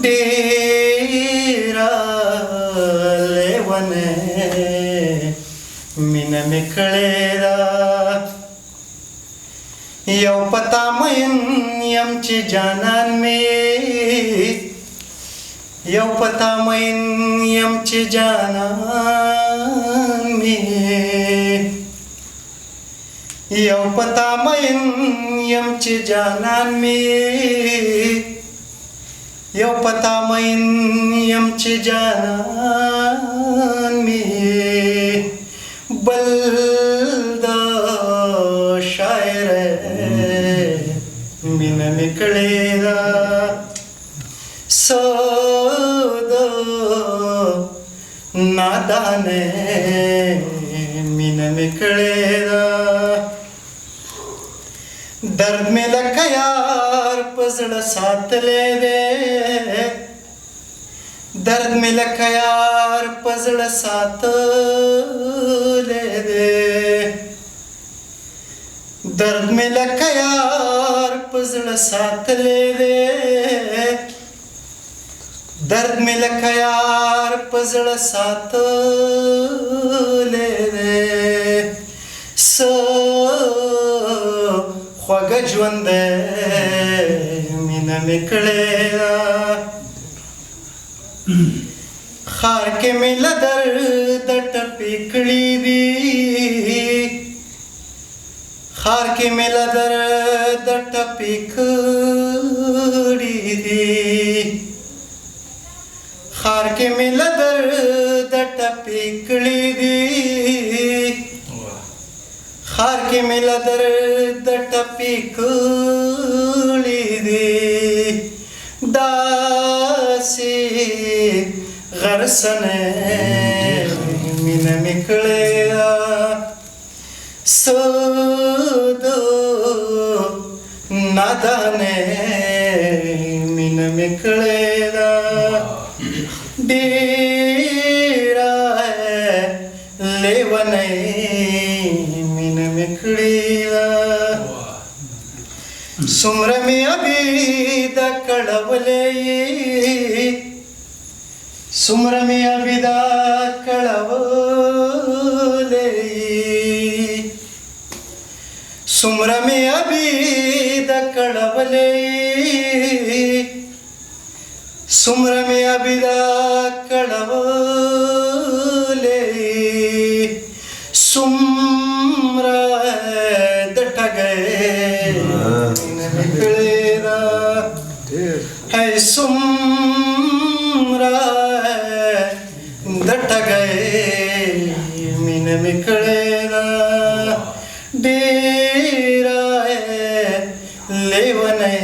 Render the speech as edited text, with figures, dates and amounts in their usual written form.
डेरा लेवने मिन मिकळेरा यौ पता मैन यमची जानान में यौ पता मैन यमची जानान में यौ पता मैन यमची जानान में यौ पता मैन यमची जानान में बल्दा शायर मिन मिकळेरा सदो नादाने मिन मिकळेरा दर्द में लखा यार पजड़ साथ ले दे दर्द में लखा यार पजड़ साथ ले दे दर्द में लखा यार पजड़ साथ ले दे दर्द में लखा यार पजड़ साथ ले दे ख्वाग ژوند مینه میکړه خار کې مل درد ټپې کړې دي خار کې مل درد ټپې کړې دي خار کې مل درد ټپې کړې دي خار کې مل درد ټپې کړې دي داسې غرسنه مینه مې کړې سودو نادانه مینه مې کړې ډېره لیونۍ सुमर में अभी द कड़वले सुमर में अभी द कड़वले सुमर में अभी द कड़वले सुमर में अभी द कड़वले सुमर दट गए है सुमरा दट गए मीन मिकड़ेरा डेरा लेवने